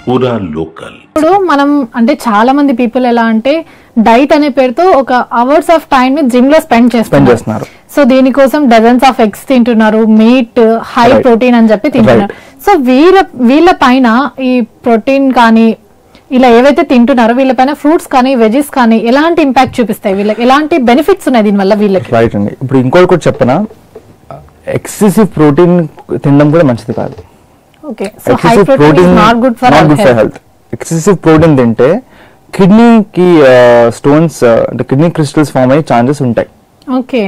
పూరా లోకల్. ఇప్పుడు మనం అంటే చాలా మంది పీపుల్ ఎలా అంటే డైట్ అనే పేరుతో ఒక అవర్స్ ఆఫ్ టైం జిమ్ లో స్పెండ్ చేస్తున్నారు. సో దీనికోసం డజన్స్ ఆఫ్ ఎగ్స్ తింటున్నారు, మీట్, హై ప్రోటీన్ అని చెప్పి తింటున్నారు. సో వీళ్ళ పైన ఈ ప్రోటీన్ కానీ ఇలా ఏవైతే తింటున్నారో వీళ్ళపైన ఫ్రూట్స్ కానీ వెజెస్ కానీ ఎలాంటి ఇంపాక్ట్ చూపిస్తాయి, వీళ్ళకి ఎలాంటి బెనిఫిట్స్ ఉన్నాయి దీనివల్ల వీళ్ళకి? రైట్ అండి. ఇప్పుడు ఇంకోటి కూడా చెప్పనా, ఎక్సెసివ్ ప్రోటీన్ తినడం కూడా మంచిది కాదు. Okay, so high protein is not good for health. Excessive protein తింటే కిడ్నీకి స్టోన్స్ అంటే కిడ్నీ క్రిస్టల్స్ ఫామ్ అయ్యే ఛాన్సెస్ ఉంటాయి. Okay,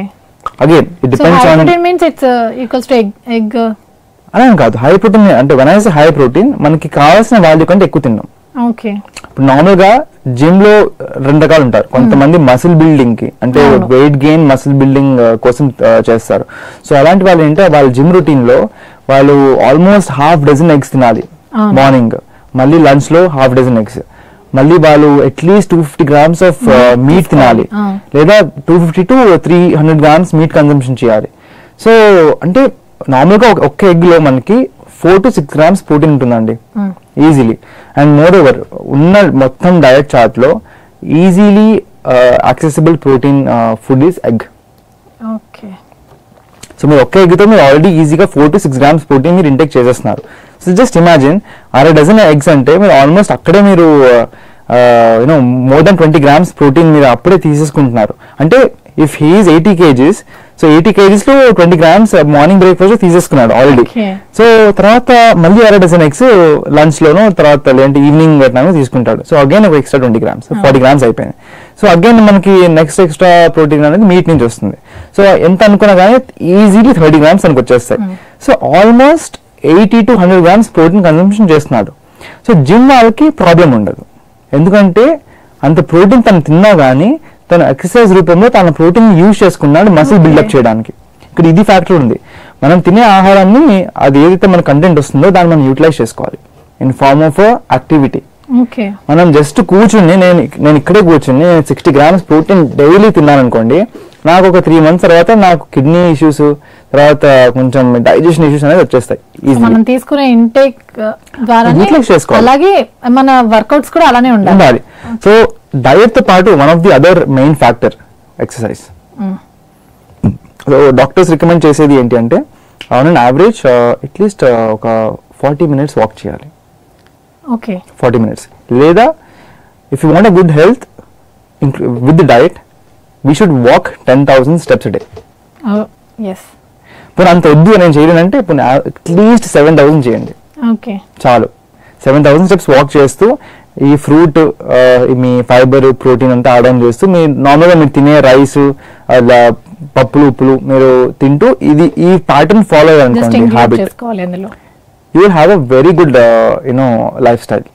again it depends on. High protein means it's equals to egg అలా కాదు. హై ప్రోటీన్ అంటే when I say high protein మనకి కావాల్సిన value కంటే ఎక్కువ తిన్నాం. ఓకే, ఇప్పుడు నార్మల్ గా జిమ్ లో 2 రకాలు ఉంటారు. కొంతమంది మసిల్ బిల్డింగ్ కి అంటే వెయిట్ గెయిన్ మసిల్ బిల్డింగ్ కోసం చేస్తారు. సో అలాంటి వాళ్ళు ఏంటంటే వాళ్ళ జిమ్ రొటీన్ లో వాళ్ళు ఆల్మోస్ట్ హాఫ్ డజన్ ఎగ్స్ తినాలి మార్నింగ్, మళ్ళీ లంచ్ లో హాఫ్ డజన్ ఎగ్స్, మళ్ళీ వాళ్ళు అట్లీస్ట్ 250 grams ఆఫ్ మీట్ తినాలి, లేదా 250 to 300 grams మీట్ కన్సంప్షన్ చేయాలి. సో అంటే నార్మల్ గా ఒక్క ఎగ్ లో మనకి 4 to 6 grams ప్రోటీన్ ఉంటుందండి ఈజీలీ. అండ్ మోర్ ఓవర్ ఉన్న మొత్తం డయట్ చార్ట్ లో easily accessible protein food is egg. Okay, so మీరు ఒక్క ఎగ్తో మీరు ఆల్రెడీ ఈజీగా 4 to 6 grams ప్రోటీన్ మీరు ఇంటేక్ చేసేస్తున్నారు. So just imagine 6 dozen eggs అంటే మీరు ఆల్మోస్ట్ అక్కడే మీరు you know more than 20 grams protein మీరు అప్పుడే తీసేసుకుంటున్నారు. అంటే if he's 80 kgs, so 80 kgs లో 20 grams మార్నింగ్ బ్రేక్ఫాస్ట్ తీసేసుకున్నాడు ఆల్రెడీ. సో తర్వాత మళ్ళీ 6 డజన్ ఎగ్స్ లంచ్ లోనో తర్వాత లేదంటే ఈవినింగ్ పెట్టినా తీసుకుంటాడు. సో అగైన్ ఒక ఎక్స్ట్రా 20 grams, 40 grams అయిపోయింది. సో అగైన్ మనకి నెక్స్ట్ ఎక్స్ట్రా ప్రోటీన్ అనేది మీట్ నుంచి వస్తుంది. సో ఎంత అనుకున్నా కానీ ఈజీలీ 30 grams మనకు వచ్చేస్తాయి. So almost 80 to 100 grams protein consumption చేస్తున్నాడు. సో జిమ్ వాళ్ళకి ప్రాబ్లం ఉండదు, ఎందుకంటే అంత ప్రోటీన్ తను తిన్నా కానీ తను ఎక్సర్సైజ్ రూపంలో తన ప్రోటీన్ యూజ్ చేసుకున్నాడు మసిల్ బిల్డప్ చేయడానికి. ఇక్కడ ఇది ఫ్యాక్టర్ ఉంది. మనం తినే ఆహారాన్ని అది ఏదైతే మన కంటెంట్ వస్తుందో దాన్ని మనం యూటిలైజ్ చేసుకోవాలి ఇన్ ఫార్మ్ ఆఫ్ యాక్టివిటీ. మనం జస్ట్ కూర్చుని నేను ఇక్కడే కూర్చుని 60 grams ప్రోటీన్ డైలీ తిన్నాను అనుకోండి, నాకు ఒక 3 months తర్వాత నాకు కిడ్నీ ఇష్యూస్, తర్వాత కొంచెం డైజెషన్ ఇష్యూస్ అనేది వచ్చేస్తాయి. మనం తీసుకునే ఇంటేక్ ద్వారా యూటిలైజ్ చేసుకోవాలి. అలాగే మన వర్కౌట్స్ కూడా అలానే ఉండాలి. సో డయట్ తో పాటు one of the other main factor exercise. So doctors recommend చేసేది ఏంటి అంటే ఆన్ అన్ యావరేజ్ అట్లీస్ట్ ఒక 40 minutes వాక్ చేయాలి. Okay, 40 minutes. లేదా if you want a good health with the diet we should walk 10,000 steps a day. ఇప్పుడు అంత వద్దు నేను చేయలేనంటే ఇప్పుడు అట్లీస్ట్ 7,000 చేయండి, చాలు. 7,000 steps వాక్ చేస్తూ ఈ ఫ్రూట్ మీ ఫైబర్ ప్రోటీన్ అంతా యాడ్ ఆన్ చేస్తూ మీరు నార్మల్గా మీరు తినే రైస్ అలా పప్పులు ఉప్పులు మీరు తింటూ ఈ ప్యాటర్న్ ఫాలో అయ్యారనుకోండి habit, you will have a very good life style.